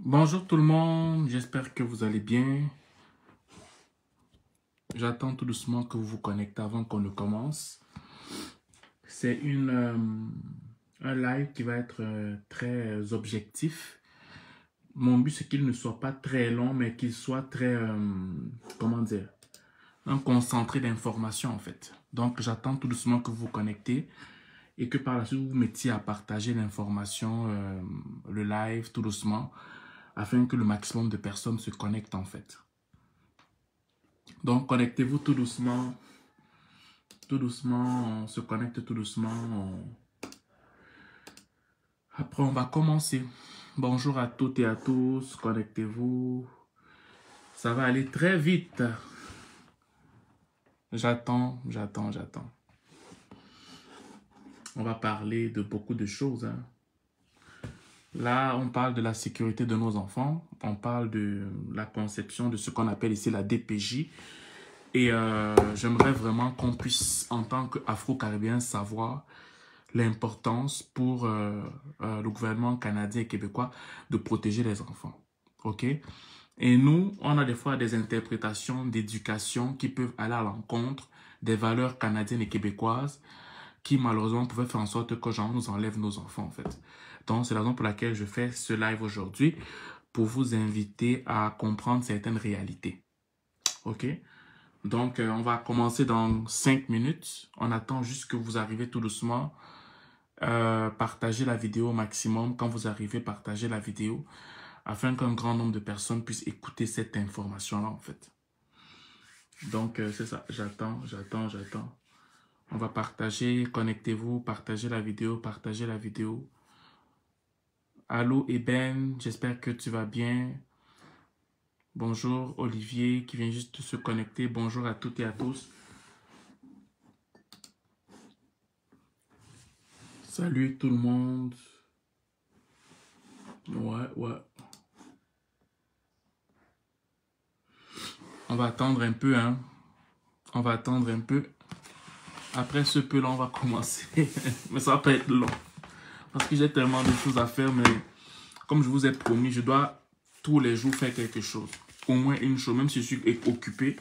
Bonjour tout le monde, j'espère que vous allez bien. J'attends tout doucement que vous vous connectez avant qu'on ne commence. C'est un live qui va être très objectif. Mon but, c'est qu'il ne soit pas très long, mais qu'il soit très, comment dire, un concentré d'informations en fait. Donc, j'attends tout doucement que vous vous connectez et que par la suite, vous vous mettiez à partager l'information, le live tout doucement, afin que le maximum de personnes se connectent en fait. Donc, connectez-vous tout doucement. Tout doucement, on se connecte tout doucement. Après, on va commencer. Bonjour à toutes et à tous. Connectez-vous. Ça va aller très vite. J'attends. On va parler de beaucoup de choses, hein. Là, on parle de la sécurité de nos enfants. On parle de la conception de ce qu'on appelle ici la DPJ. Et j'aimerais vraiment qu'on puisse, en tant qu'Afro-Caribéen, savoir l'importance pour le gouvernement canadien et québécois de protéger les enfants. OK? Et nous, on a des fois des interprétations d'éducation qui peuvent aller à l'encontre des valeurs canadiennes et québécoises qui malheureusement pouvaient faire en sorte que genre, nous enlève nos enfants en fait. Donc c'est la raison pour laquelle je fais ce live aujourd'hui pour vous inviter à comprendre certaines réalités. OK? Donc on va commencer dans 5 minutes. On attend juste que vous arrivez tout doucement. Partagez la vidéo au maximum. Quand vous arrivez, partagez la vidéo afin qu'un grand nombre de personnes puissent écouter cette information-là, en fait. Donc, c'est ça. J'attends. On va partager. Connectez-vous. Partagez la vidéo. Allô, Eben. J'espère que tu vas bien. Bonjour, Olivier, qui vient juste de se connecter. Bonjour à toutes et à tous. Salut tout le monde. Ouais. On va attendre un peu, hein. On va attendre un peu. Après ce peu-là, on va commencer. Mais ça va pas être long. Parce que j'ai tellement de choses à faire. Mais comme je vous ai promis, je dois tous les jours faire quelque chose. Au moins une chose, même si je suis occupé.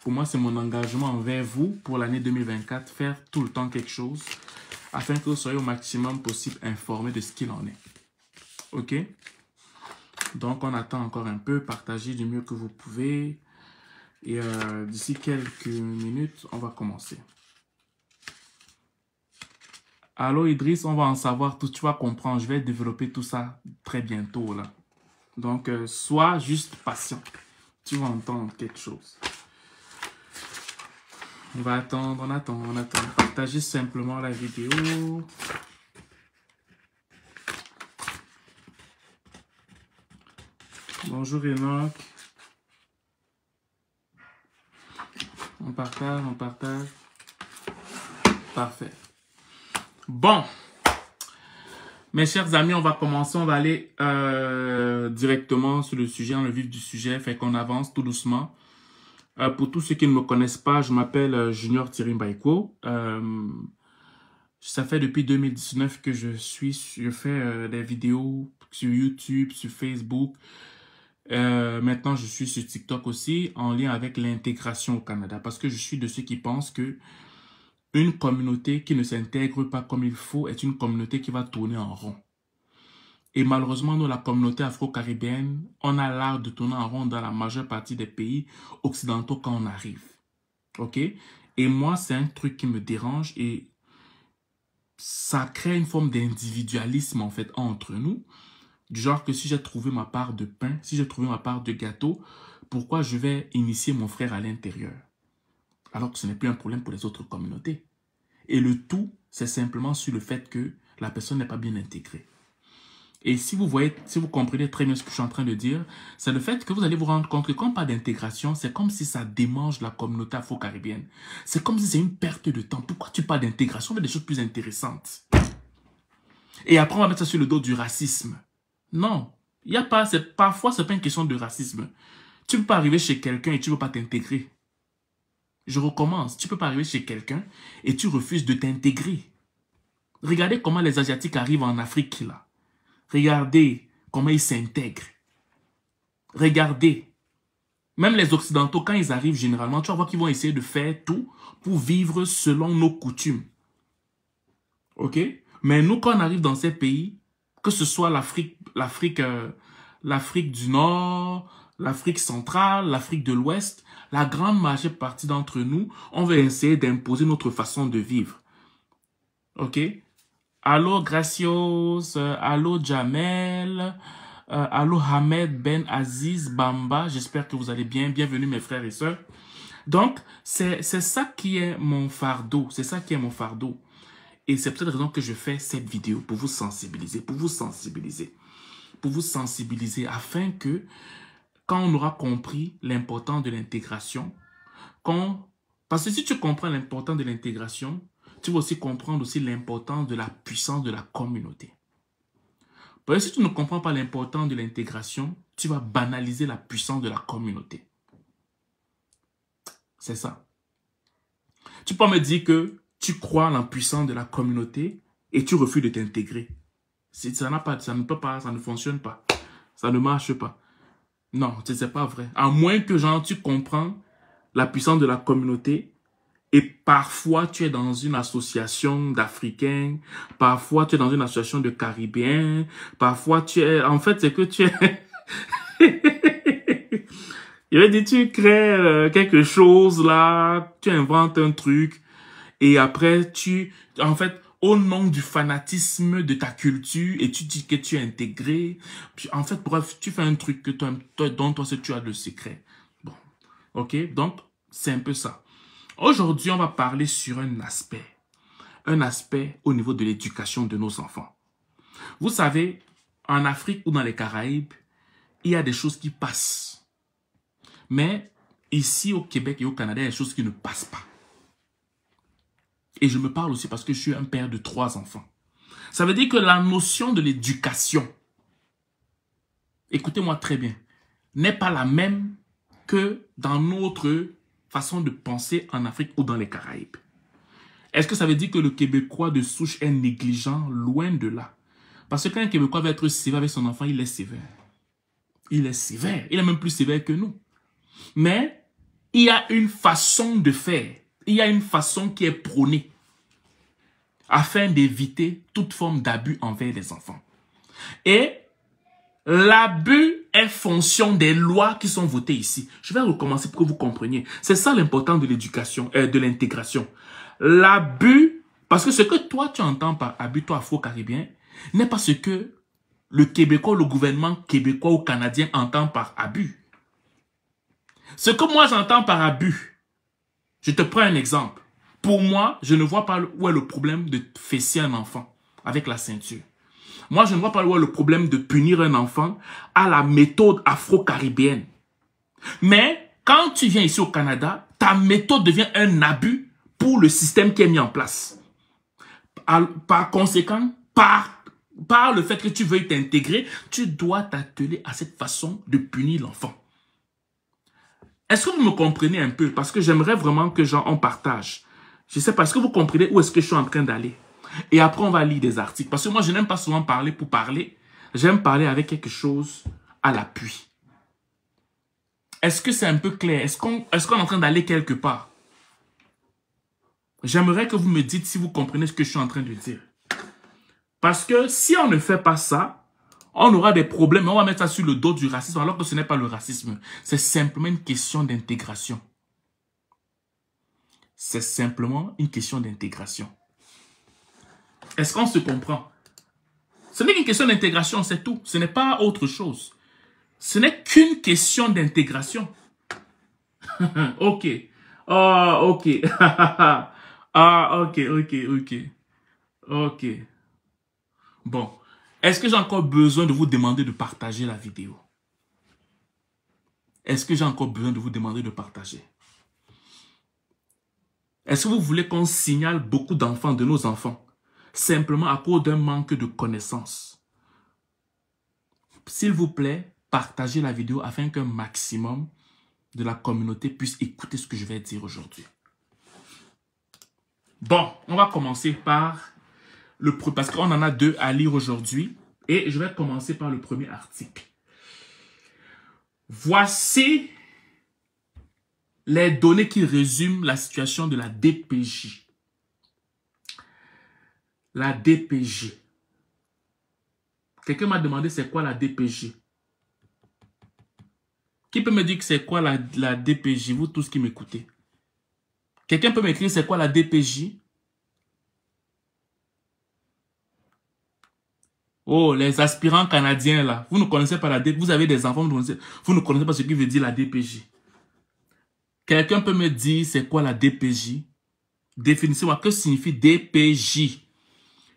Pour moi, c'est mon engagement envers vous pour l'année 2024. Faire tout le temps quelque chose. Afin que vous soyez au maximum possible informés de ce qu'il en est. OK? Donc, on attend encore un peu. Partagez du mieux que vous pouvez. Et d'ici quelques minutes, on va commencer. Allô Idriss, on va en savoir tout, tu vas comprendre. Je vais développer tout ça très bientôt là. Donc, sois juste patient. Tu vas entendre quelque chose. On va attendre, on attend. Partagez simplement la vidéo. Bonjour Enoch. On partage. Parfait. Bon. Mes chers amis, on va commencer. On va aller directement sur le sujet, dans le vif du sujet. Fait qu'on avance tout doucement. Pour tous ceux qui ne me connaissent pas, je m'appelle Junior Tirimbaiko. Ça fait depuis 2019 que je fais des vidéos sur YouTube, sur Facebook. Maintenant, je suis sur TikTok aussi, en lien avec l'intégration au Canada. Parce que je suis de ceux qui pensent que une communauté qui ne s'intègre pas comme il faut est une communauté qui va tourner en rond. Et malheureusement, nous, la communauté afro-caribéenne, on a l'art de tourner en rond dans la majeure partie des pays occidentaux quand on arrive. OK? Et moi, c'est un truc qui me dérange et ça crée une forme d'individualisme, en fait, entre nous. Du genre que si j'ai trouvé ma part de pain, si j'ai trouvé ma part de gâteau, pourquoi je vais initier mon frère à l'intérieur? Alors que ce n'est plus un problème pour les autres communautés. Et le tout, c'est simplement sur le fait que la personne n'est pas bien intégrée. Et si vous comprenez très bien ce que je suis en train de dire, c'est le fait que vous allez vous rendre compte que quand on parle d'intégration, c'est comme si ça démange la communauté afro-caribéenne. C'est comme si c'est une perte de temps. Pourquoi tu parles d'intégration? On fait des choses plus intéressantes. Et après, on va mettre ça sur le dos du racisme. Non, il y a pas, parfois, ce n'est pas une question de racisme. Tu ne peux pas arriver chez quelqu'un et tu ne veux pas t'intégrer. Je recommence. Tu ne peux pas arriver chez quelqu'un et tu refuses de t'intégrer. Regardez comment les Asiatiques arrivent en Afrique là. Regardez comment ils s'intègrent. Regardez. Même les Occidentaux, quand ils arrivent généralement, tu vas voir qu'ils vont essayer de faire tout pour vivre selon nos coutumes. OK? Mais nous, quand on arrive dans ces pays, que ce soit l'Afrique du Nord, l'Afrique centrale, l'Afrique de l'Ouest, la grande majeure partie d'entre nous, on va essayer d'imposer notre façon de vivre. OK? Allô Gracios, allô Jamel, allô Hamed Ben Aziz Bamba, j'espère que vous allez bien. Bienvenue mes frères et sœurs. Donc, c'est ça qui est mon fardeau, c'est ça qui est mon fardeau. Et c'est pour cette raison que je fais cette vidéo, pour vous sensibiliser, afin que, quand on aura compris l'importance de l'intégration, parce que si tu comprends l'importance de l'intégration, tu vas aussi comprendre aussi l'importance de la puissance de la communauté. Parce que si tu ne comprends pas l'importance de l'intégration, tu vas banaliser la puissance de la communauté. C'est ça. Tu peux me dire que tu crois en la puissance de la communauté et tu refuses de t'intégrer. Ça ne peut pas, ça ne fonctionne pas. Ça ne marche pas. Non, ce n'est pas vrai. À moins que genre, tu comprends la puissance de la communauté et parfois tu es dans une association d'Africains, parfois tu es dans une association de Caribéens, parfois tu es... En fait, c'est que tu es... Il va dire, tu crées quelque chose là, tu inventes un truc et après en fait, au nom du fanatisme de ta culture et tu dis que tu es intégré, puis en fait, bref, tu fais un truc que dont toi, tu as le secret. Bon, ok, donc c'est un peu ça. Aujourd'hui, on va parler sur un aspect au niveau de l'éducation de nos enfants. Vous savez, en Afrique ou dans les Caraïbes, il y a des choses qui passent. Mais ici au Québec et au Canada, il y a des choses qui ne passent pas. Et je me parle aussi parce que je suis un père de 3 enfants. Ça veut dire que la notion de l'éducation, écoutez-moi très bien, n'est pas la même que dans notre façon de penser en Afrique ou dans les Caraïbes. Est-ce que ça veut dire que le Québécois de souche est négligent? Loin de là. Parce que quand un Québécois va être sévère avec son enfant, il est sévère. Il est sévère. Il est même plus sévère que nous. Mais il y a une façon de faire. Il y a une façon qui est prônée afin d'éviter toute forme d'abus envers les enfants. Et l'abus est fonction des lois qui sont votées ici. Je vais recommencer pour que vous compreniez. C'est ça l'importance de l'éducation, de l'intégration. L'abus, parce que ce que toi tu entends par abus, toi afro-caribéen, n'est pas ce que le Québécois, le gouvernement québécois ou canadien entend par abus. Ce que moi j'entends par abus, je te prends un exemple. Pour moi, je ne vois pas où est le problème de fesser un enfant avec la ceinture. Moi, je ne vois pas où est le problème de punir un enfant à la méthode afro-caribéenne. Mais quand tu viens ici au Canada, ta méthode devient un abus pour le système qui est mis en place. Par conséquent, par le fait que tu veuilles t'intégrer, tu dois t'atteler à cette façon de punir l'enfant. Est-ce que vous me comprenez un peu? Parce que j'aimerais vraiment que on partage. Je sais pas, est-ce que vous comprenez où est-ce que je suis en train d'aller? Et après, on va lire des articles. Parce que moi, je n'aime pas souvent parler pour parler. J'aime parler avec quelque chose à l'appui. Est-ce que c'est un peu clair? Est-ce qu'on est en train d'aller quelque part? J'aimerais que vous me dites si vous comprenez ce que je suis en train de dire. Parce que si on ne fait pas ça, on aura des problèmes. On va mettre ça sur le dos du racisme alors que ce n'est pas le racisme. C'est simplement une question d'intégration. C'est simplement une question d'intégration. Est-ce qu'on se comprend? Ce n'est qu'une question d'intégration, c'est tout. Ce n'est pas autre chose. Ce n'est qu'une question d'intégration. Ok. Ah, ok. Ah, ok. Ok. Bon. Est-ce que j'ai encore besoin de vous demander de partager la vidéo? Est-ce que j'ai encore besoin de vous demander de partager? Est-ce que vous voulez qu'on signale beaucoup d'enfants, de nos enfants, simplement à cause d'un manque de connaissances? S'il vous plaît, partagez la vidéo afin qu'un maximum de la communauté puisse écouter ce que je vais dire aujourd'hui. Bon, on va commencer par parce qu'on en a 2 à lire aujourd'hui. Et je vais commencer par le premier article. Voici les données qui résument la situation de la DPJ. La DPJ. Quelqu'un m'a demandé c'est quoi la DPJ. Qui peut me dire que c'est quoi la DPJ, vous tous qui m'écoutez? Quelqu'un peut m'écrire c'est quoi la DPJ? Oh, les aspirants canadiens là, vous ne connaissez pas la DPJ, vous avez des enfants, vous ne connaissez pas ce qui veut dire la DPJ. Quelqu'un peut me dire c'est quoi la DPJ? Définissez-moi, que signifie DPJ?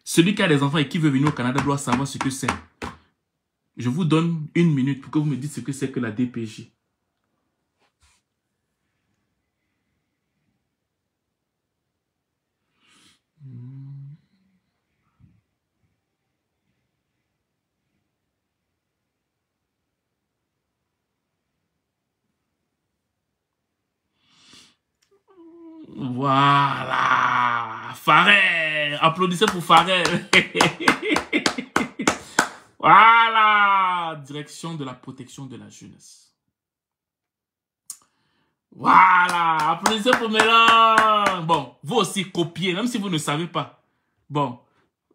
Celui qui a des enfants et qui veut venir au Canada doit savoir ce que c'est. Je vous donne 1 minute pour que vous me dites ce que c'est que la DPJ. Voilà. Farel. Applaudissez pour Farel. Voilà. Direction de la protection de la jeunesse. Voilà. Applaudissez pour Mélan. Bon, vous aussi copiez, même si vous ne savez pas. Bon.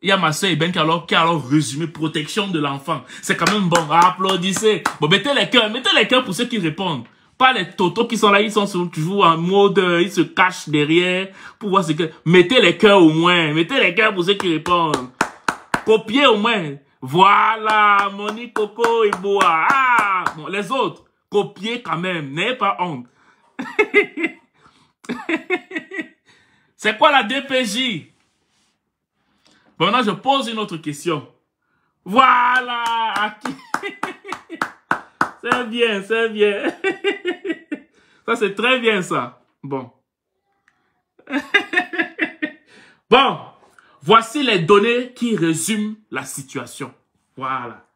Il y a ma soeur Eben qui a alors résumé protection de l'enfant. C'est quand même bon. Applaudissez. Bon, mettez les cœurs pour ceux qui répondent. Pas les totos qui sont là, ils sont toujours en mode, ils se cachent derrière pour voir ce que... Mettez les cœurs au moins. Mettez les cœurs pour ceux qui répondent. Copiez au moins. Voilà, Monique, Coco et Boa. Ah, bon, les autres, copiez quand même. N'ayez pas honte. C'est quoi la DPJ? Bon, maintenant, je pose une autre question. Voilà. C'est bien, c'est bien. Ça, c'est très bien, ça. Bon. Bon. Voici les données qui résument la situation. Voilà.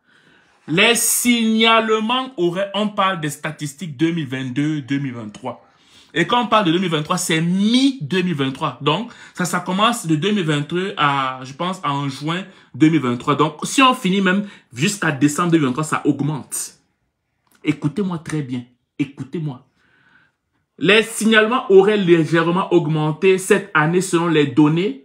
Les signalements auraient... On parle des statistiques 2022-2023. Et quand on parle de 2023, c'est mi-2023. Donc, ça commence de 2022 à, je pense, en juin 2023. Donc, si on finit même jusqu'à décembre 2023, ça augmente. Écoutez-moi très bien. Écoutez-moi. Les signalements auraient légèrement augmenté cette année selon les données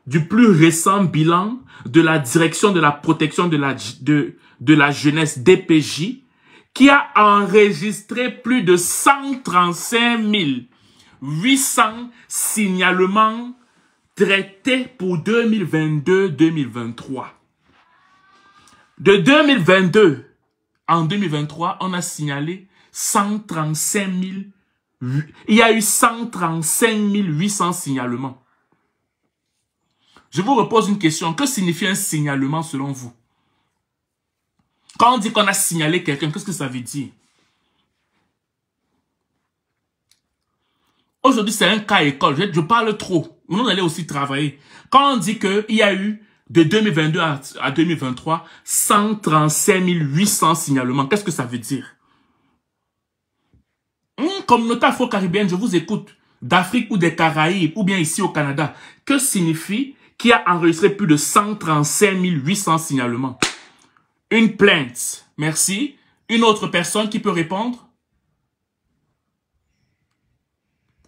du plus récent bilan de la Direction de la protection de la jeunesse DPJ, qui a enregistré plus de 135 800 signalements traités pour 2022-2023. De 2022 en 2023, on a signalé 135 000. Il y a eu 135 800 signalements. Je vous repose une question. Que signifie un signalement selon vous? Quand on dit qu'on a signalé quelqu'un, qu'est-ce que ça veut dire? Aujourd'hui, c'est un cas école. Je parle trop. Nous allons aussi travailler. Quand on dit qu'il y a eu de 2022 à 2023, 135 800 signalements, qu'est-ce que ça veut dire? Communauté afro-caribéenne, je vous écoute, d'Afrique ou des Caraïbes, ou bien ici au Canada, que signifie qu'il a enregistré plus de 135 800 signalements? Une plainte, merci. Une autre personne qui peut répondre?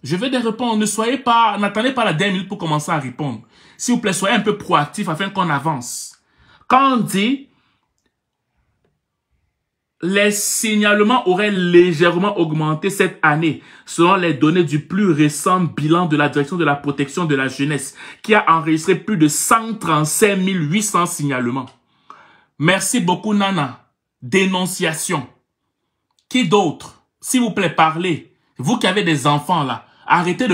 Je veux des réponses. N'attendez pas la dernière minute pour commencer à répondre. S'il vous plaît, soyez un peu proactif afin qu'on avance. Quand on dit les signalements auraient légèrement augmenté cette année, selon les données du plus récent bilan de la Direction de la protection de la jeunesse, qui a enregistré plus de 135 800 signalements. Merci beaucoup, Nana. Dénonciation. Qui d'autre? S'il vous plaît, parlez. Vous qui avez des enfants là, arrêtez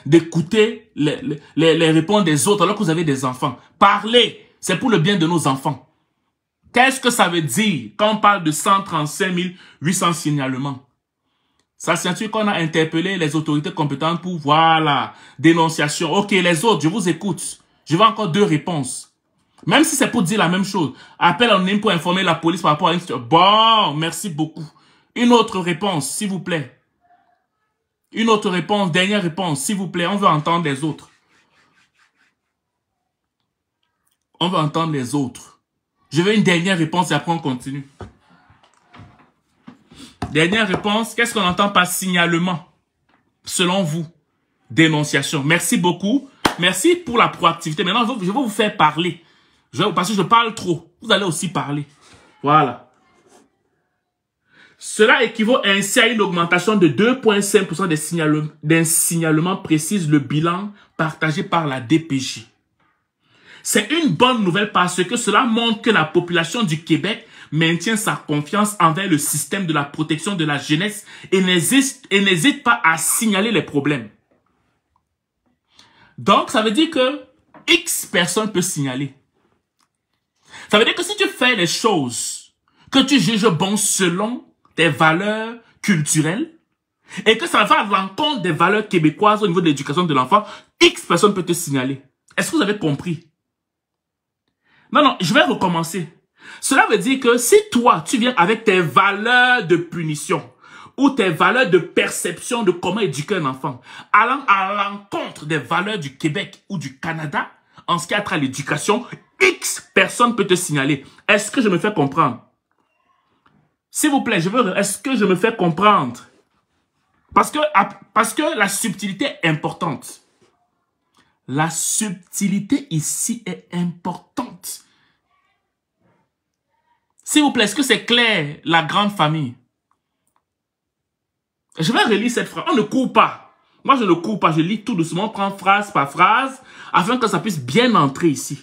d'écouter les réponses des autres alors que vous avez des enfants. Parlez. C'est pour le bien de nos enfants. Qu'est-ce que ça veut dire quand on parle de 135 800 signalements? Ça signifie qu'on a interpellé les autorités compétentes pour, voilà, dénonciation. Ok, les autres, je vous écoute. Je veux encore 2 réponses. Même si c'est pour dire la même chose. Appel anonyme pour informer la police par rapport à une situation. Bon, merci beaucoup. Une autre réponse, s'il vous plaît. Une autre réponse, dernière réponse, s'il vous plaît. On veut entendre les autres. On veut entendre les autres. Je veux une dernière réponse et après on continue. Dernière réponse, qu'est-ce qu'on entend par signalement? Selon vous, dénonciation. Merci beaucoup. Merci pour la proactivité. Maintenant, je vais vous faire parler. Parce que je parle trop. Vous allez aussi parler. Voilà. Cela équivaut ainsi à une augmentation de 2,5% des signalements, précise le bilan partagé par la DPJ. C'est une bonne nouvelle parce que cela montre que la population du Québec maintient sa confiance envers le système de la protection de la jeunesse et n'hésite pas à signaler les problèmes. Donc, ça veut dire que X personnes peuvent signaler. Ça veut dire que si tu fais les choses que tu juges bon selon tes valeurs culturelles et que ça va à l'encontre des valeurs québécoises au niveau de l'éducation de l'enfant, X personnes peuvent te signaler. Est-ce que vous avez compris? Non, je vais recommencer. Cela veut dire que si toi, tu viens avec tes valeurs de punition ou tes valeurs de perception de comment éduquer un enfant, allant à l'encontre des valeurs du Québec ou du Canada, en ce qui a trait à l'éducation, X personnes peuvent te signaler. Est-ce que je me fais comprendre? S'il vous plaît, est-ce que je me fais comprendre? Parce que la subtilité est importante. La subtilité ici est importante. S'il vous plaît, est-ce que c'est clair, la grande famille? Je vais relire cette phrase. On ne court pas. Moi, je ne cours pas. Je lis tout doucement, prends phrase par phrase, afin que ça puisse bien entrer ici.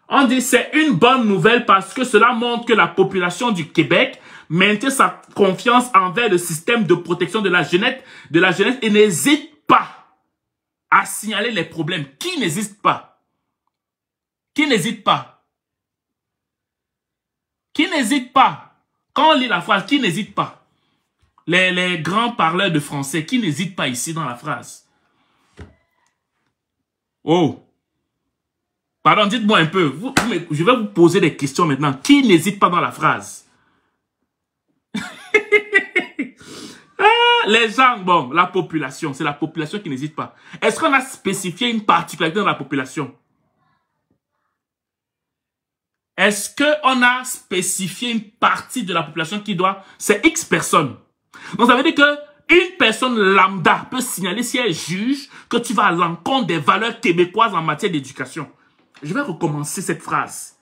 On dit, c'est une bonne nouvelle parce que cela montre que la population du Québec maintient sa confiance envers le système de protection de la jeunesse et n'hésite pas à signaler les problèmes. Qui n'hésite pas? Qui n'hésite pas? Qui n'hésite pas? Quand on lit la phrase, qui n'hésite pas? Les grands parleurs de français, qui n'hésitent pas ici dans la phrase? Oh! Pardon, dites-moi un peu. Je vais vous poser des questions maintenant. Qui n'hésite pas dans la phrase? Les gens, bon, la population, c'est la population qui n'hésite pas. Est-ce qu'on a spécifié une particularité dans la population? Est-ce qu'on a spécifié une partie de la population qui doit... C'est X personnes. Donc ça veut dire qu'une personne lambda peut signaler si elle juge que tu vas à l'encontre des valeurs québécoises en matière d'éducation. Je vais recommencer cette phrase.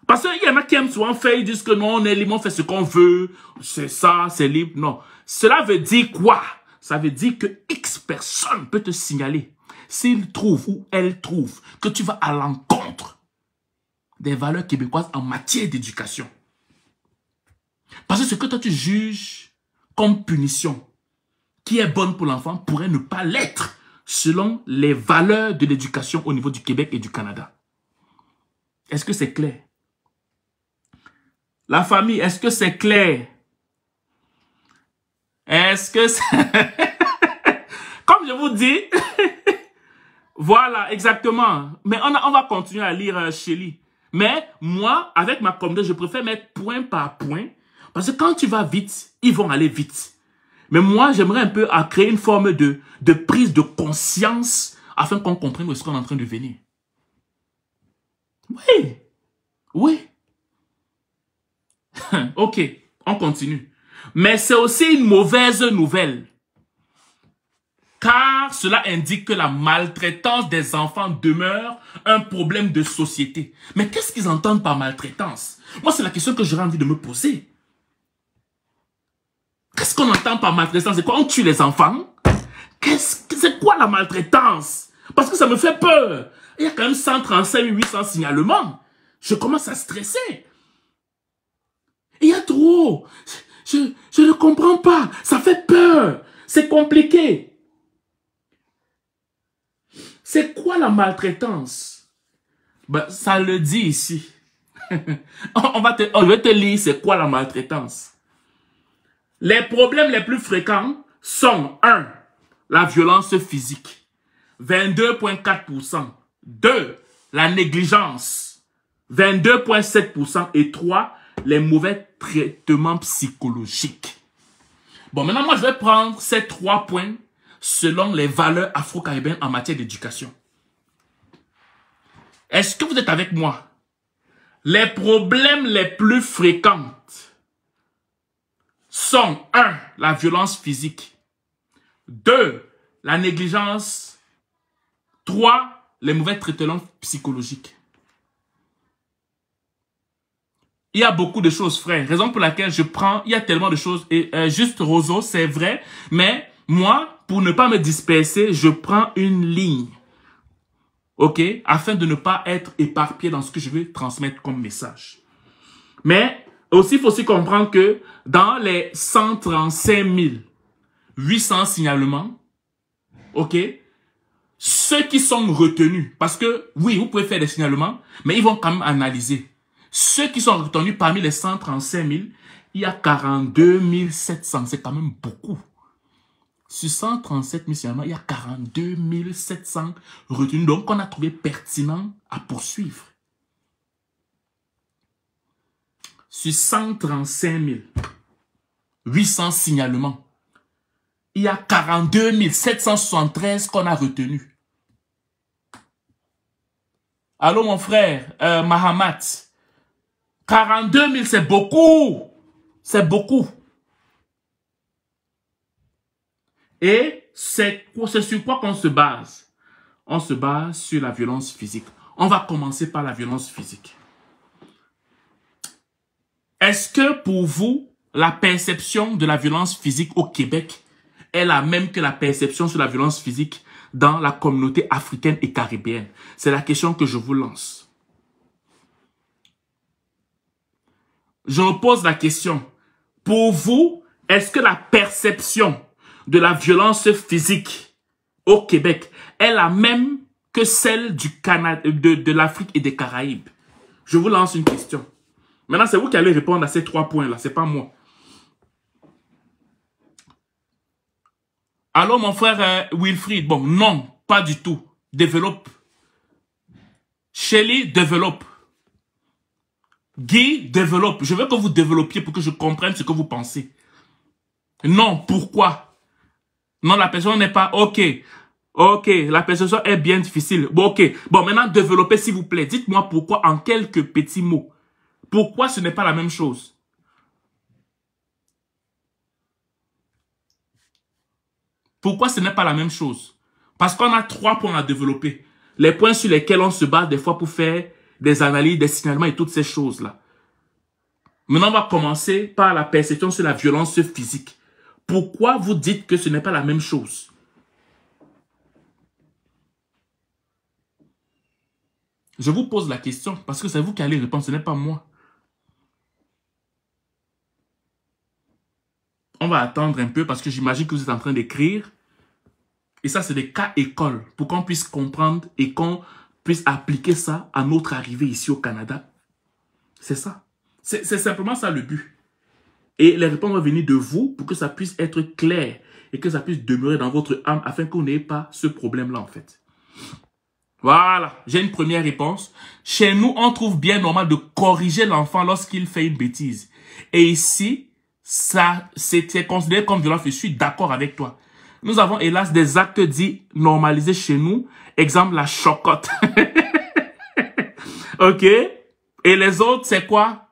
Parce qu'il y en a qui aiment souvent faire, ils disent que non, on est libre, on fait ce qu'on veut, c'est ça, c'est libre. Non. Cela veut dire quoi? Ça veut dire que X personne peut te signaler s'il trouve ou elle trouve que tu vas à l'encontre des valeurs québécoises en matière d'éducation. Parce que ce que toi tu juges comme punition, qui est bonne pour l'enfant, pourrait ne pas l'être selon les valeurs de l'éducation au niveau du Québec et du Canada. Est-ce que c'est clair? La famille, est-ce que c'est clair? Est-ce que c'est... Comme je vous dis, voilà, exactement. Mais on va continuer à lire Shelly. Mais moi, avec ma communauté, je préfère mettre point par point. Parce que quand tu vas vite, ils vont aller vite. Mais moi, j'aimerais un peu à créer une forme de prise de conscience afin qu'on comprenne où est-ce qu'on est en train de venir. Oui. Oui. Ok, on continue. Mais c'est aussi une mauvaise nouvelle. Car cela indique que la maltraitance des enfants demeure un problème de société. Mais qu'est-ce qu'ils entendent par maltraitance? Moi, c'est la question que j'aurais envie de me poser. Qu'est-ce qu'on entend par maltraitance? C'est quoi? On tue les enfants? C'est quoi la maltraitance? Parce que ça me fait peur. Il y a quand même 135 800 signalements. Je commence à stresser. Il y a trop. Je ne comprends pas. Ça fait peur. C'est compliqué. C'est quoi la maltraitance? Ben, ça le dit ici. Je vais te lire c'est quoi la maltraitance. Les problèmes les plus fréquents sont 1. La violence physique. 22,4%. 2. La négligence. 22,7%. Et 3. Les mauvais traitements psychologiques. Bon, maintenant, moi, je vais prendre ces 3 points selon les valeurs afro-caribéennes en matière d'éducation. Est-ce que vous êtes avec moi? Les problèmes les plus fréquents sont 1. La violence physique. 2. La négligence. 3. Les mauvais traitements psychologiques. Il y a beaucoup de choses, frère. Raison pour laquelle je prends, il y a tellement de choses. Et juste Roseau, c'est vrai. Mais moi, pour ne pas me disperser, je prends une ligne. OK? Afin de ne pas être éparpillé dans ce que je veux transmettre comme message. Mais aussi, il faut aussi comprendre que dans les 135 800 signalements, OK? Ceux qui sont retenus, parce que oui, vous pouvez faire des signalements, mais ils vont quand même analyser. Ceux qui sont retenus parmi les 135 000, il y a 42 700. C'est quand même beaucoup. Sur 137 000 signalements, il y a 42 700 retenus. Donc, on a trouvé pertinent à poursuivre. Sur 135 800 signalements, il y a 42 773 qu'on a retenus. Allô, mon frère, Mahamat. 42 000, c'est beaucoup. C'est beaucoup. Et c'est sur quoi qu'on se base? On se base sur la violence physique. On va commencer par la violence physique. Est-ce que pour vous, la perception de la violence physique au Québec est la même que la perception sur la violence physique dans la communauté africaine et caribéenne? C'est la question que je vous lance. Je me pose la question. Pour vous, est-ce que la perception de la violence physique au Québec est la même que celle du Canada, de l'Afrique et des Caraïbes? Je vous lance une question. Maintenant, c'est vous qui allez répondre à ces 3 points-là, c'est pas moi. Allô, mon frère Wilfried? Bon, non, pas du tout. Développe. Shelly, développe. Guy, développe. Je veux que vous développiez pour que je comprenne ce que vous pensez. Non, pourquoi? Non, la personne n'est pas... OK. OK, la perception est bien difficile. Bon, OK. Bon, maintenant, développez, s'il vous plaît. Dites-moi pourquoi en quelques petits mots. Pourquoi ce n'est pas la même chose? Pourquoi ce n'est pas la même chose? Parce qu'on a 3 points à développer. Les points sur lesquels on se base des fois pour faire des analyses, des signalements et toutes ces choses-là. Maintenant, on va commencer par la perception sur la violence physique. Pourquoi vous dites que ce n'est pas la même chose? Je vous pose la question parce que c'est vous qui allez répondre, ce n'est pas moi. On va attendre un peu parce que j'imagine que vous êtes en train d'écrire. Et ça, c'est des cas écoles pour qu'on puisse comprendre et qu'on puisse appliquer ça à notre arrivée ici au Canada. C'est ça. C'est simplement ça le but. Et les réponses vont venir de vous pour que ça puisse être clair et que ça puisse demeurer dans votre âme afin qu'on n'ait pas ce problème-là en fait. Voilà, j'ai une première réponse. Chez nous, on trouve bien normal de corriger l'enfant lorsqu'il fait une bêtise. Et ici, ça, c'est considéré comme violence. Je suis d'accord avec toi. Nous avons hélas des actes dits normalisés chez nous. Exemple, la chocotte. OK? Et les autres, c'est quoi?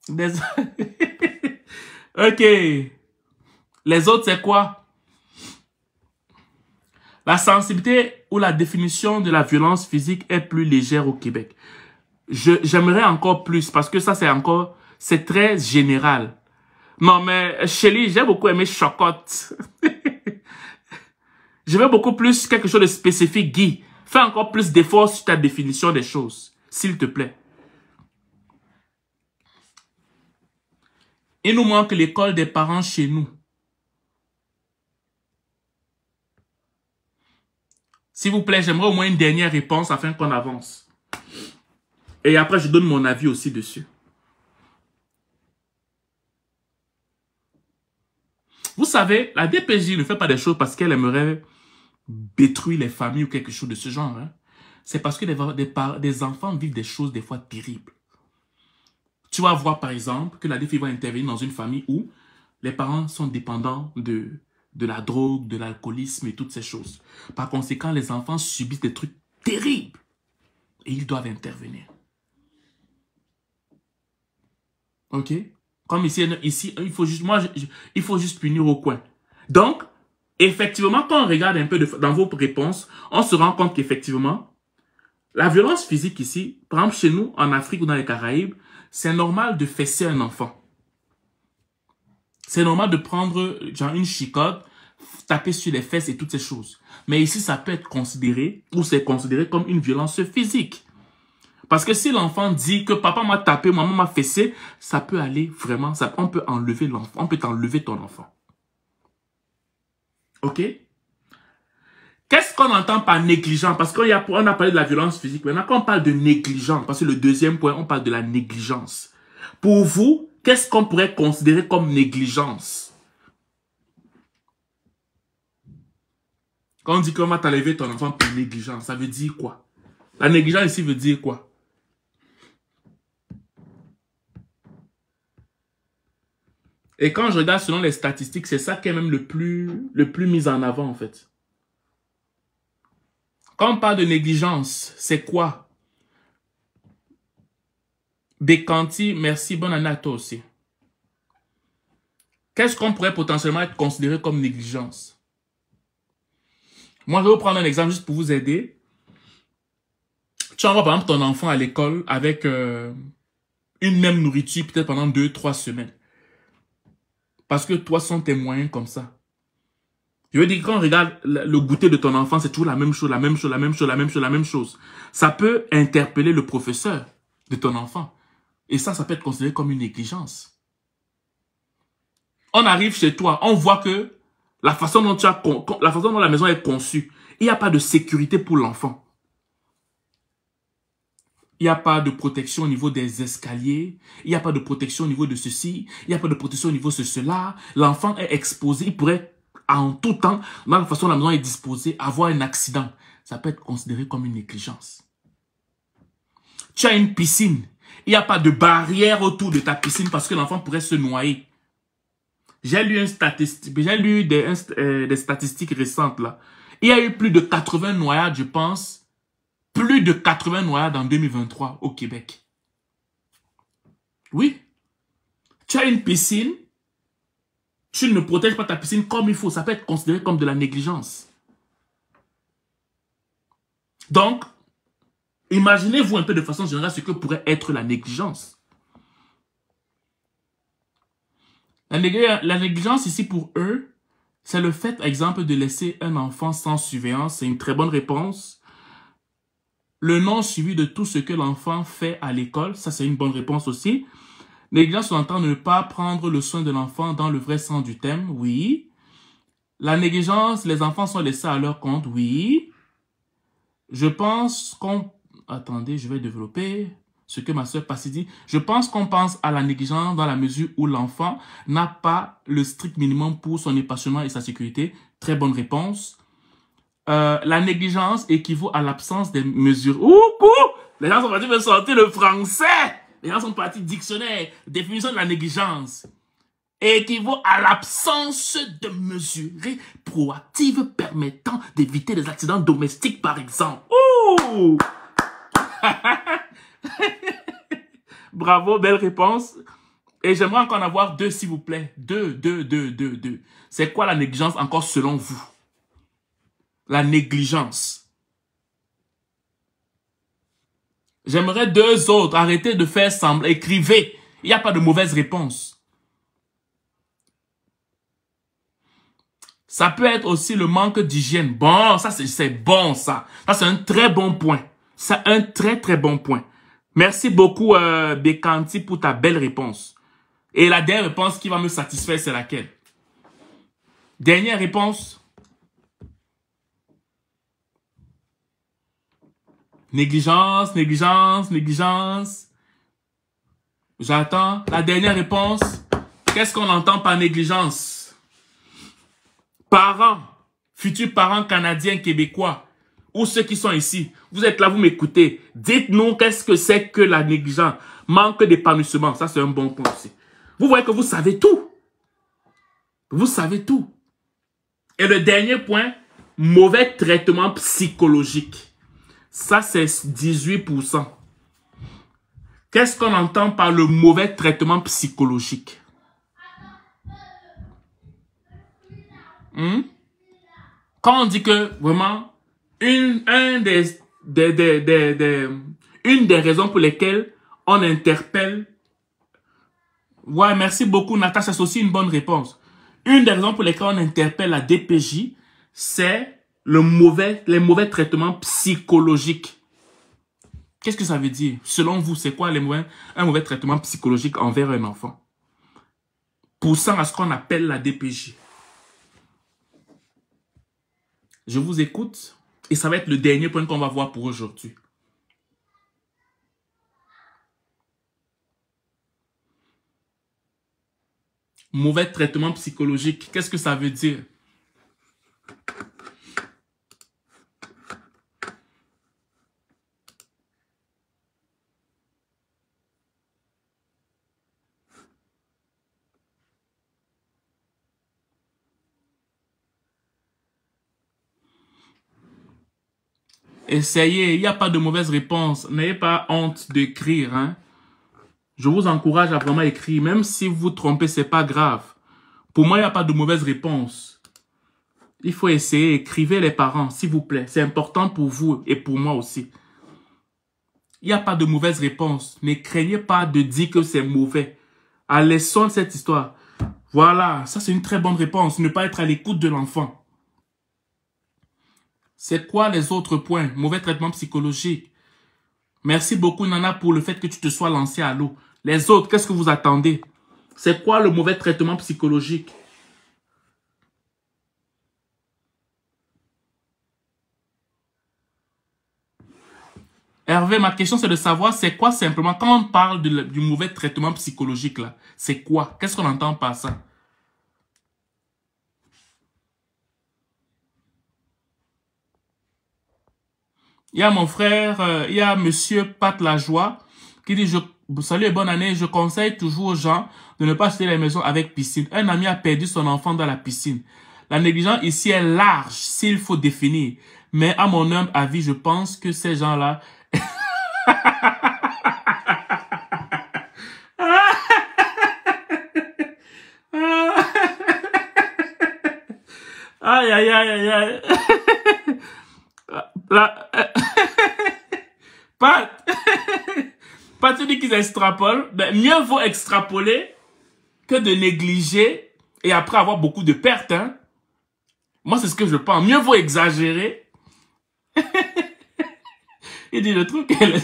OK. Les autres, c'est quoi? La sensibilité ou la définition de la violence physique est plus légère au Québec. J'aimerais encore plus parce que ça, c'est très général. Non, mais Shelly, j'ai beaucoup aimé chocotte. Je veux beaucoup plus quelque chose de spécifique, Guy. Fais encore plus d'efforts sur ta définition des choses, s'il te plaît. Il nous manque l'école des parents chez nous. S'il vous plaît, j'aimerais au moins une dernière réponse afin qu'on avance. Et après, je donne mon avis aussi dessus. Vous savez, la DPJ ne fait pas des choses parce qu'elle aimerait détruire les familles ou quelque chose de ce genre. Hein. C'est parce que des enfants vivent des choses des fois terribles. Tu vas voir par exemple que la DPJ va intervenir dans une famille où les parents sont dépendants de la drogue, de l'alcoolisme et toutes ces choses. Par conséquent, les enfants subissent des trucs terribles et ils doivent intervenir. OK? Comme ici, il faut juste, il faut juste punir au coin. Donc, effectivement, quand on regarde un peu dans vos réponses, on se rend compte qu'effectivement, la violence physique ici, par exemple chez nous, en Afrique ou dans les Caraïbes, c'est normal de fesser un enfant. C'est normal de prendre genre une chicotte, taper sur les fesses et toutes ces choses. Mais ici, ça peut être considéré, ou c'est considéré comme une violence physique. Parce que si l'enfant dit que papa m'a tapé, maman m'a fessé, ça peut aller vraiment, on peut enlever l'enfant, on peut t'enlever ton enfant. OK? Qu'est-ce qu'on entend par négligent? Parce qu'on a parlé de la violence physique. Maintenant, quand on parle de négligence, parce que le deuxième point, on parle de la négligence. Pour vous, qu'est-ce qu'on pourrait considérer comme négligence? Quand on dit qu'on va t'enlever ton enfant pour négligence, ça veut dire quoi? La négligence ici veut dire quoi? Et quand je regarde selon les statistiques, c'est ça qui est même le plus mis en avant, en fait. Quand on parle de négligence, c'est quoi? Bécanti, merci, bonne année à toi aussi. Qu'est-ce qu'on pourrait potentiellement être considéré comme négligence? Moi, je vais vous prendre un exemple juste pour vous aider. Tu envoies par exemple ton enfant à l'école avec une même nourriture peut-être pendant 2-3 semaines. Parce que toi, sont tes moyens comme ça. Je veux dire, quand on regarde le goûter de ton enfant, c'est toujours la même chose, la même chose, la même chose, la même chose, la même chose. Ça peut interpeller le professeur de ton enfant. Et ça peut être considéré comme une négligence. On arrive chez toi, on voit que la façon dont la maison est conçue, il n'y a pas de sécurité pour l'enfant. Il n'y a pas de protection au niveau des escaliers. Il n'y a pas de protection au niveau de ceci. Il n'y a pas de protection au niveau de cela. L'enfant est exposé. Il pourrait, en tout temps, dans la façon dont la maison est disposée, avoir un accident. Ça peut être considéré comme une négligence. Tu as une piscine. Il n'y a pas de barrière autour de ta piscine parce que l'enfant pourrait se noyer. J'ai lu des statistiques récentes là. Il y a eu plus de 80 noyades, je pense. Plus de 80 noyades en 2023 au Québec. Oui. Tu as une piscine. Tu ne protèges pas ta piscine comme il faut. Ça peut être considéré comme de la négligence. Donc, imaginez-vous un peu de façon générale ce que pourrait être la négligence. La négligence ici pour eux, c'est le fait, par exemple, de laisser un enfant sans surveillance. C'est une très bonne réponse. Le non suivi de tout ce que l'enfant fait à l'école, ça c'est une bonne réponse aussi. Négligence, on entend ne pas prendre le soin de l'enfant dans le vrai sens du thème, oui. La négligence, les enfants sont laissés à leur compte, oui. Je pense qu'on... Attendez, je vais développer ce que ma soeur Passy dit. Je pense qu'on pense à la négligence dans la mesure où l'enfant n'a pas le strict minimum pour son épanouissement et sa sécurité. Très bonne réponse. La négligence équivaut à l'absence des mesures. Les gens sont partis me sortir le français. Les gens sont partis dictionnaire. Définition de la négligence. Équivaut à l'absence de mesures proactives permettant d'éviter des accidents domestiques, par exemple. Ouh! Bravo, belle réponse. Et j'aimerais encore en avoir deux, s'il vous plaît. Deux. C'est quoi la négligence encore selon vous? La négligence. J'aimerais deux autres. Arrêtez de faire semblant. Écrivez. Il n'y a pas de mauvaise réponse. Ça peut être aussi le manque d'hygiène. Bon, ça c'est bon ça. Ça c'est un très bon point. C'est un très bon point. Merci beaucoup Bécanti pour ta belle réponse. Et la dernière réponse qui va me satisfaire, c'est laquelle? Dernière réponse. Négligence. J'attends la dernière réponse. Qu'est-ce qu'on entend par négligence? Parents, futurs parents canadiens, québécois, ou ceux qui sont ici, vous êtes là, vous m'écoutez. Dites-nous qu'est-ce que c'est que la négligence. Manque d'épanouissement, ça c'est un bon point aussi. Vous voyez que vous savez tout. Vous savez tout. Et le dernier point, mauvais traitement psychologique. Ça, c'est 18%. Qu'est-ce qu'on entend par le mauvais traitement psychologique? Quand on dit que vraiment, une des raisons pour lesquelles on interpelle... Ouais, merci beaucoup, Natacha, c'est aussi une bonne réponse. Une des raisons pour lesquelles on interpelle la DPJ, c'est les mauvais traitements psychologiques. Qu'est-ce que ça veut dire? Selon vous, c'est quoi un mauvais traitement psychologique envers un enfant? Poussant à ce qu'on appelle la DPJ. Je vous écoute et ça va être le dernier point qu'on va voir pour aujourd'hui. Mauvais traitement psychologique, qu'est-ce que ça veut dire? Essayez, il n'y a pas de mauvaise réponse. N'ayez pas honte d'écrire. Hein? Je vous encourage à vraiment écrire. Même si vous vous trompez, ce n'est pas grave. Pour moi, il n'y a pas de mauvaise réponse. Il faut essayer. Écrivez les parents, s'il vous plaît. C'est important pour vous et pour moi aussi. Il n'y a pas de mauvaise réponse. Ne craignez pas de dire que c'est mauvais. Laissons cette histoire. Voilà, ça c'est une très bonne réponse. Ne pas être à l'écoute de l'enfant. C'est quoi les autres points? Mauvais traitement psychologique. Merci beaucoup, Nana, pour le fait que tu te sois lancé à l'eau. Les autres, qu'est-ce que vous attendez? C'est quoi le mauvais traitement psychologique? Hervé, ma question c'est de savoir c'est quoi simplement, quand on parle du mauvais traitement psychologique là, c'est quoi? Qu'est-ce qu'on entend par ça? Il y a mon frère, il y a monsieur Pat Lajoie qui dit salut et bonne année, je conseille toujours aux gens de ne pas acheter les maisons avec piscine. Un ami a perdu son enfant dans la piscine. La négligence ici est large s'il faut définir. Mais à mon humble avis, je pense que ces gens-là... Aïe, aïe, aïe, aïe, aïe. Pas tu dis qu'ils extrapolent, ben mieux vaut extrapoler que de négliger et après avoir beaucoup de pertes. Hein. Moi, c'est ce que je pense. Mieux vaut exagérer. Il dit le truc, elle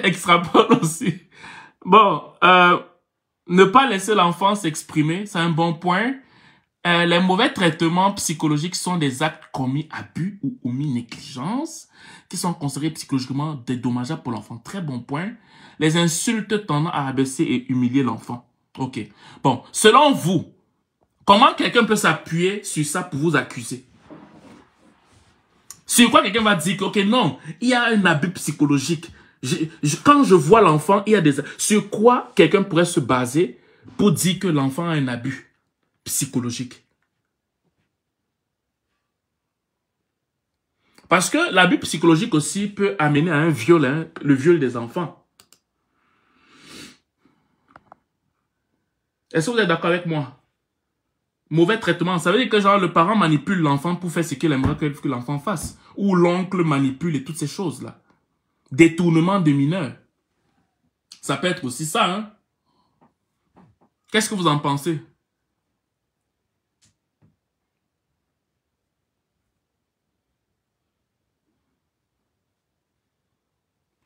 extrapole aussi. Bon, ne pas laisser l'enfant s'exprimer, c'est un bon point. Les mauvais traitements psychologiques sont des actes commis à but ou omis négligence, qui sont considérés psychologiquement dédommageables pour l'enfant. Très bon point. Les insultes tendant à abaisser et humilier l'enfant. Ok. Bon, selon vous, comment quelqu'un peut s'appuyer sur ça pour vous accuser? Sur quoi quelqu'un va dire que, ok, non, il y a un abus psychologique. Quand je vois l'enfant, il y a des... Sur quoi quelqu'un pourrait se baser pour dire que l'enfant a un abus psychologique? Parce que l'abus psychologique aussi peut amener à un viol, hein, le viol des enfants. Est-ce que vous êtes d'accord avec moi? Mauvais traitement, ça veut dire que genre le parent manipule l'enfant pour faire ce qu'il aimerait que l'enfant fasse. Ou l'oncle manipule et toutes ces choses-là. Détournement de mineurs. Ça peut être aussi ça, hein? Qu'est-ce que vous en pensez?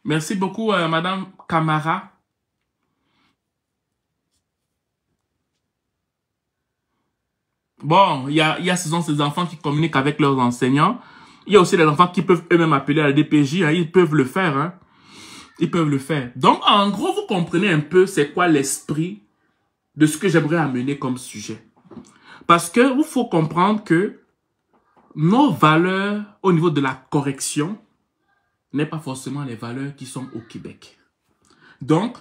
Merci beaucoup, Madame Camara. Bon, il y a ces enfants qui communiquent avec leurs enseignants. Il y a aussi les enfants qui peuvent eux-mêmes appeler à la DPJ. Hein, ils peuvent le faire. Hein. Ils peuvent le faire. Donc, en gros, vous comprenez un peu c'est quoi l'esprit de ce que j'aimerais amener comme sujet. Parce que il faut comprendre que nos valeurs au niveau de la correction n'est pas forcément les valeurs qui sont au Québec. Donc,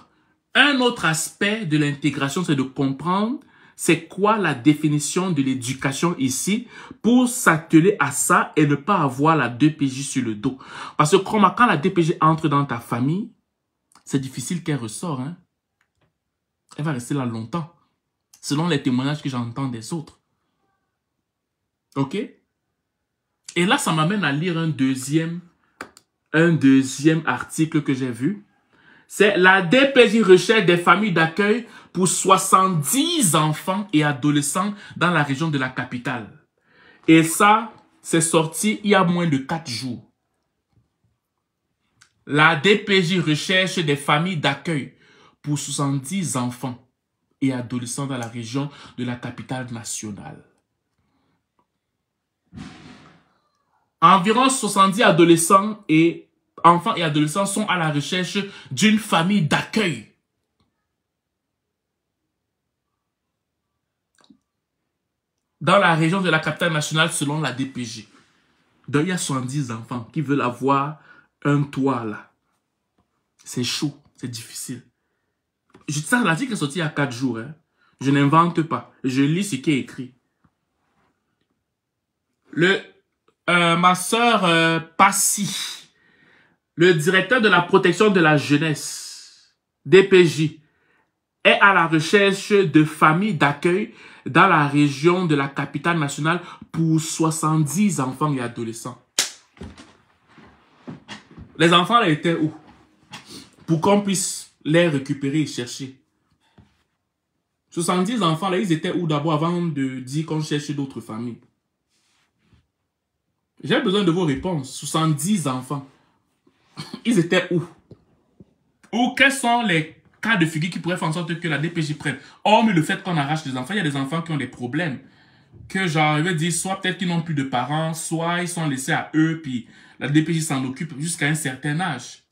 un autre aspect de l'intégration, c'est de comprendre c'est quoi la définition de l'éducation ici pour s'atteler à ça et ne pas avoir la DPJ sur le dos. Parce que quand la DPJ entre dans ta famille, c'est difficile qu'elle ressort. Hein. Elle va rester là longtemps, selon les témoignages que j'entends des autres. Ok? Et là, ça m'amène à lire un deuxième article que j'ai vu. C'est la DPJ recherche des familles d'accueil pour 70 enfants et adolescents dans la région de la capitale. Et ça, c'est sorti il y a moins de 4 jours. La DPJ recherche des familles d'accueil pour 70 enfants et adolescents dans la région de la capitale nationale. Environ 70 enfants et adolescents sont à la recherche d'une famille d'accueil. Dans la région de la capitale nationale selon la DPJ. Donc il y a 70 enfants qui veulent avoir un toit là. C'est chaud, c'est difficile. Ça, l'article est sorti il y a 4 jours. Hein. Je n'invente pas. Je lis ce qui est écrit. Ma sœur Passy, le directeur de la protection de la jeunesse, DPJ, est à la recherche de familles d'accueil dans la région de la capitale nationale pour 70 enfants et adolescents. Les enfants là étaient où? Pour qu'on puisse les récupérer et chercher. 70 enfants là, ils étaient où d'abord avant de dire qu'on cherche d'autres familles? J'ai besoin de vos réponses. 70 enfants. Ils étaient où? Ou quels sont les cas de figure qui pourraient faire en sorte que la DPJ prenne? Hormis le fait qu'on arrache des enfants, il y a des enfants qui ont des problèmes. Que genre, je veux dire, soit peut-être qu'ils n'ont plus de parents, soit ils sont laissés à eux, puis la DPJ s'en occupe jusqu'à un certain âge.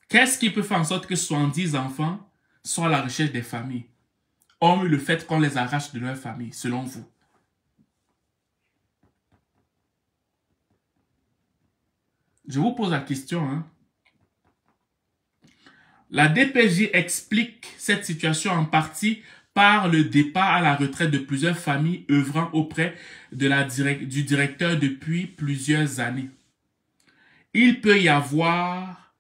Qu'est-ce qui peut faire en sorte que 70 enfants soient à la recherche des familles? Hormis le fait qu'on les arrache de leur famille, selon vous. Je vous pose la question. Hein. La DPJ explique cette situation en partie par le départ à la retraite de plusieurs familles œuvrant auprès du directeur depuis plusieurs années. Il peut y avoir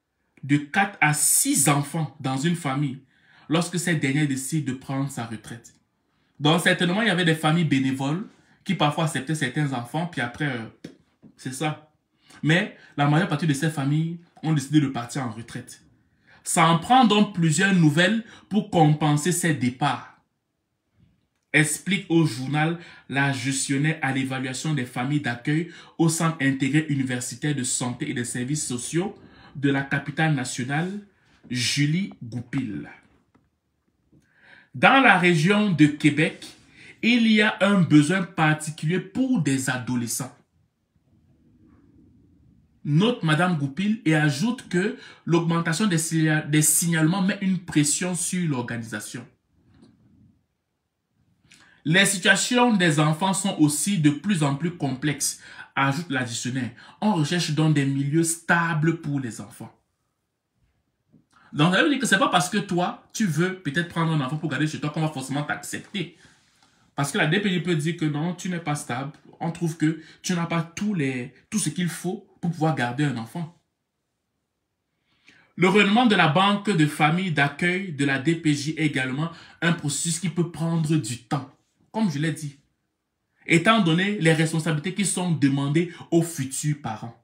de 4 à 6 enfants dans une famille lorsque cette dernière décide de prendre sa retraite. Donc certainement, il y avait des familles bénévoles qui parfois acceptaient certains enfants, puis après, c'est ça. Mais la majeure partie de ces familles ont décidé de partir en retraite. Ça en prend donc plusieurs nouvelles pour compenser ces départs. Explique au journal la gestionnaire à l'évaluation des familles d'accueil au Centre intégré universitaire de santé et des services sociaux de la capitale nationale, Julie Goupil. Dans la région de Québec, il y a un besoin particulier pour des adolescents. Note Madame Goupil et ajoute que l'augmentation des signalements met une pression sur l'organisation. Les situations des enfants sont aussi de plus en plus complexes, ajoute la gestionnaire. On recherche donc des milieux stables pour les enfants. Donc, ça veut dire que ce n'est pas parce que toi, tu veux peut-être prendre un enfant pour garder chez toi qu'on va forcément t'accepter. Parce que la DPJ peut dire que non, tu n'es pas stable. On trouve que tu n'as pas tout ce qu'il faut pour pouvoir garder un enfant. Le renouvellement de la banque de famille d'accueil de la DPJ est également un processus qui peut prendre du temps, comme je l'ai dit, étant donné les responsabilités qui sont demandées aux futurs parents.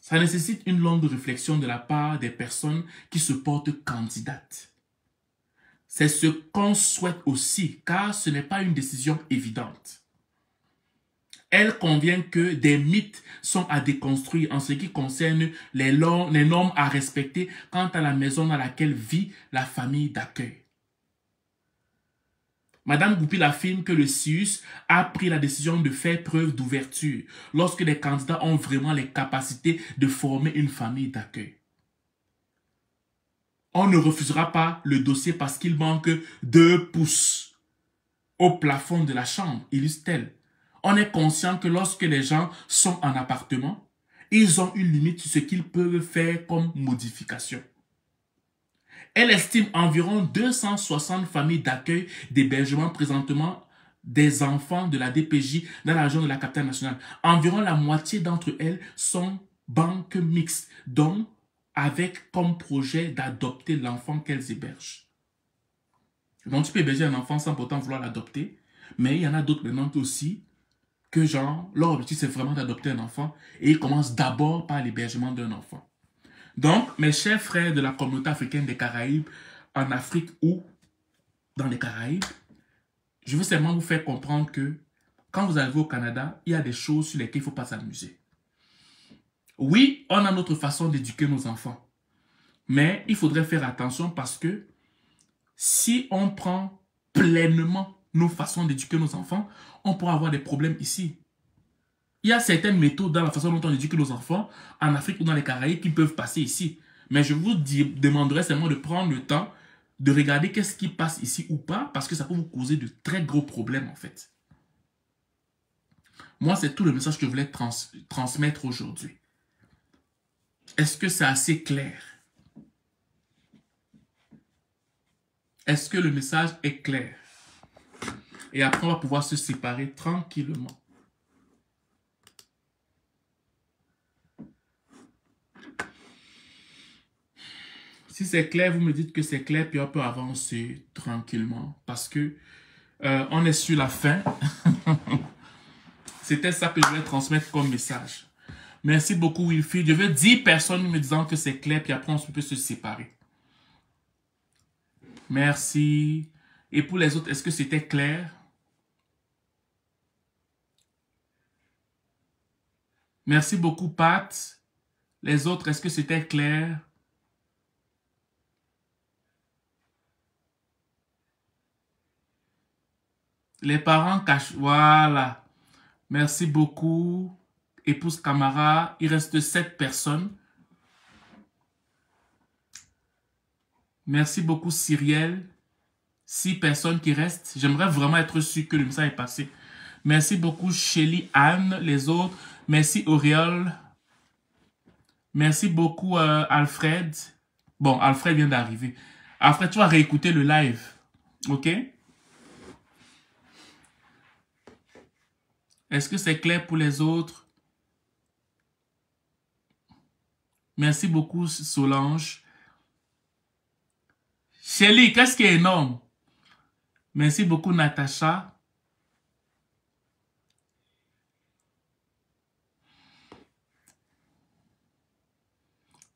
Ça nécessite une longue réflexion de la part des personnes qui se portent candidates. C'est ce qu'on souhaite aussi, car ce n'est pas une décision évidente. Elle convient que des mythes sont à déconstruire en ce qui concerne les normes à respecter quant à la maison dans laquelle vit la famille d'accueil. Madame Goupil affirme que le CIUS a pris la décision de faire preuve d'ouverture lorsque les candidats ont vraiment les capacités de former une famille d'accueil. On ne refusera pas le dossier parce qu'il manque 2 pouces au plafond de la chambre, illustre-t-elle. On est conscient que lorsque les gens sont en appartement, ils ont une limite sur ce qu'ils peuvent faire comme modification. Elle estime environ 260 familles d'accueil d'hébergement présentement des enfants de la DPJ dans la région de la capitale nationale. Environ la moitié d'entre elles sont banques mixtes, donc avec comme projet d'adopter l'enfant qu'elles hébergent. Donc tu peux héberger un enfant sans pourtant vouloir l'adopter, mais il y en a d'autres maintenant aussi que genre, leur objectif c'est vraiment d'adopter un enfant et ils commencent d'abord par l'hébergement d'un enfant. Donc, mes chers frères de la communauté africaine des Caraïbes, en Afrique ou dans les Caraïbes, je veux seulement vous faire comprendre que quand vous arrivez au Canada, il y a des choses sur lesquelles il ne faut pas s'amuser. Oui, on a notre façon d'éduquer nos enfants, mais il faudrait faire attention parce que si on prend pleinement nos façons d'éduquer nos enfants, on pourra avoir des problèmes ici. Il y a certaines méthodes dans la façon dont on éduque nos enfants en Afrique ou dans les Caraïbes qui peuvent passer ici. Mais je vous demanderai seulement de prendre le temps de regarder qu'est-ce qui passe ici ou pas, parce que ça peut vous causer de très gros problèmes en fait. Moi, c'est tout le message que je voulais transmettre aujourd'hui. Est-ce que c'est assez clair? Est-ce que le message est clair? Et après, on va pouvoir se séparer tranquillement. Si c'est clair, vous me dites que c'est clair, puis on peut avancer tranquillement. Parce que on est sur la fin. C'était ça que je voulais transmettre comme message. Merci beaucoup, Wilfried. Je veux 10 personnes me disant que c'est clair, puis après on peut se séparer. Merci. Et pour les autres, est-ce que c'était clair? Merci beaucoup, Pat. Les autres, est-ce que c'était clair? Les parents cachent. Voilà. Merci beaucoup. Épouse Camara. Il reste 7 personnes. Merci beaucoup, Cyrielle. 6 personnes qui restent. J'aimerais vraiment être sûr que le message est passé. Merci beaucoup, Shelly, Anne, les autres. Merci, Auréole. Merci beaucoup, Alfred. Bon, Alfred vient d'arriver. Alfred, tu vas réécouter le live. OK? Est-ce que c'est clair pour les autres? Merci beaucoup, Solange. Shelly, qu'est-ce qui est énorme? Merci beaucoup, Natacha.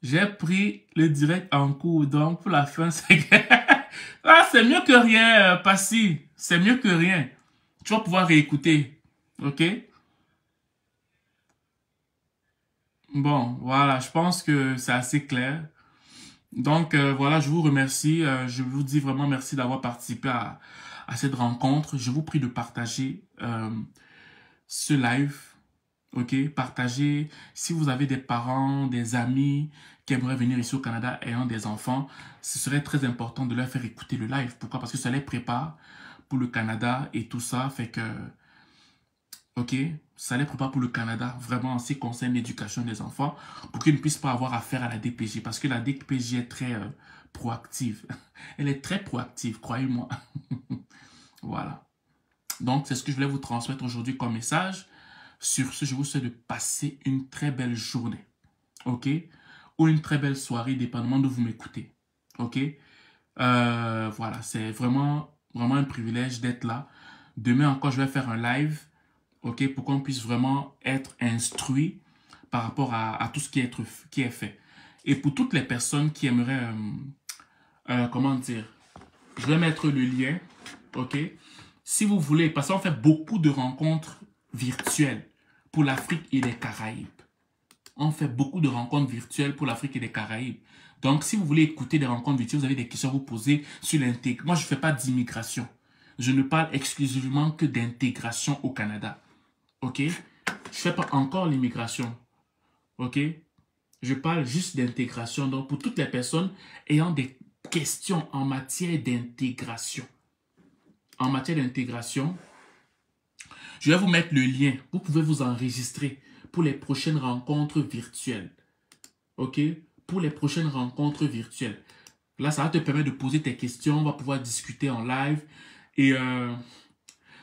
J'ai pris le direct en cours, donc pour la fin, c'est ah, c'est mieux que rien, Passy. C'est mieux que rien. Tu vas pouvoir réécouter. OK? Bon, voilà, je pense que c'est assez clair. Donc, voilà, je vous remercie. Je vous dis vraiment merci d'avoir participé à cette rencontre. Je vous prie de partager ce live. OK? Partagez. Si vous avez des parents, des amis qui aimeraient venir ici au Canada ayant des enfants, ce serait très important de leur faire écouter le live. Pourquoi? Parce que ça les prépare pour le Canada et tout ça. Fait que, OK? Ça les prépare pour le Canada, vraiment en ce qui concerne l'éducation des enfants, pour qu'ils ne puissent pas avoir affaire à la DPJ. Parce que la DPJ est très proactive. Elle est très proactive, croyez-moi. Voilà. Donc, c'est ce que je voulais vous transmettre aujourd'hui comme message. Sur ce, je vous souhaite de passer une très belle journée. OK? Ou une très belle soirée, dépendamment de vous m'écoutez. OK? Voilà, c'est vraiment un privilège d'être là. Demain encore, je vais faire un live. OK? Pour qu'on puisse vraiment être instruit par rapport à tout ce qui est fait. Et pour toutes les personnes qui aimeraient, comment dire, je vais mettre le lien. OK? Si vous voulez, parce qu'on fait beaucoup de rencontres virtuelles pour l'Afrique et les Caraïbes. On fait beaucoup de rencontres virtuelles pour l'Afrique et les Caraïbes. Donc, si vous voulez écouter des rencontres virtuelles, vous avez des questions à vous poser sur l'intégration. Moi, je ne fais pas d'immigration. Je ne parle exclusivement que d'intégration au Canada. OK? Je ne fais pas encore l'immigration. OK? Je parle juste d'intégration. Donc, pour toutes les personnes ayant des questions en matière d'intégration. En matière d'intégration, je vais vous mettre le lien. Vous pouvez vous enregistrer pour les prochaines rencontres virtuelles. OK? Pour les prochaines rencontres virtuelles. Là, ça va te permettre de poser tes questions. On va pouvoir discuter en live. Et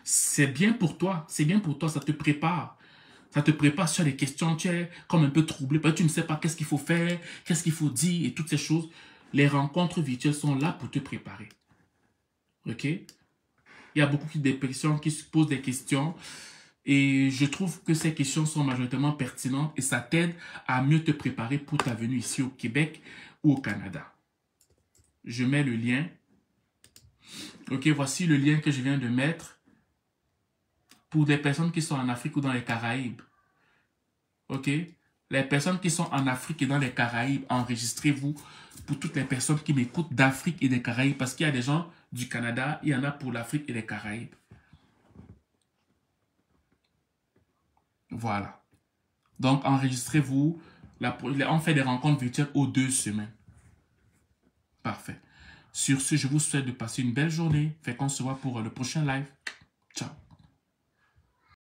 c'est bien pour toi. C'est bien pour toi, ça te prépare. Ça te prépare sur les questions, tu es comme un peu troublé, parce que tu ne sais pas qu'est-ce qu'il faut faire, qu'est-ce qu'il faut dire et toutes ces choses. Les rencontres virtuelles sont là pour te préparer. Ok? Il y a beaucoup de personnes qui se posent des questions et je trouve que ces questions sont majoritairement pertinentes et ça t'aide à mieux te préparer pour ta venue ici au Québec ou au Canada. Je mets le lien. Ok, voici le lien que je viens de mettre pour des personnes qui sont en Afrique ou dans les Caraïbes. Ok? Les personnes qui sont en Afrique et dans les Caraïbes, enregistrez-vous pour toutes les personnes qui m'écoutent d'Afrique et des Caraïbes parce qu'il y a des gens du Canada, il y en a pour l'Afrique et les Caraïbes. Voilà. Donc, enregistrez-vous. On fait des rencontres virtuelles aux 2 semaines. Parfait. Sur ce, je vous souhaite de passer une belle journée. Fait qu'on se voit pour le prochain live.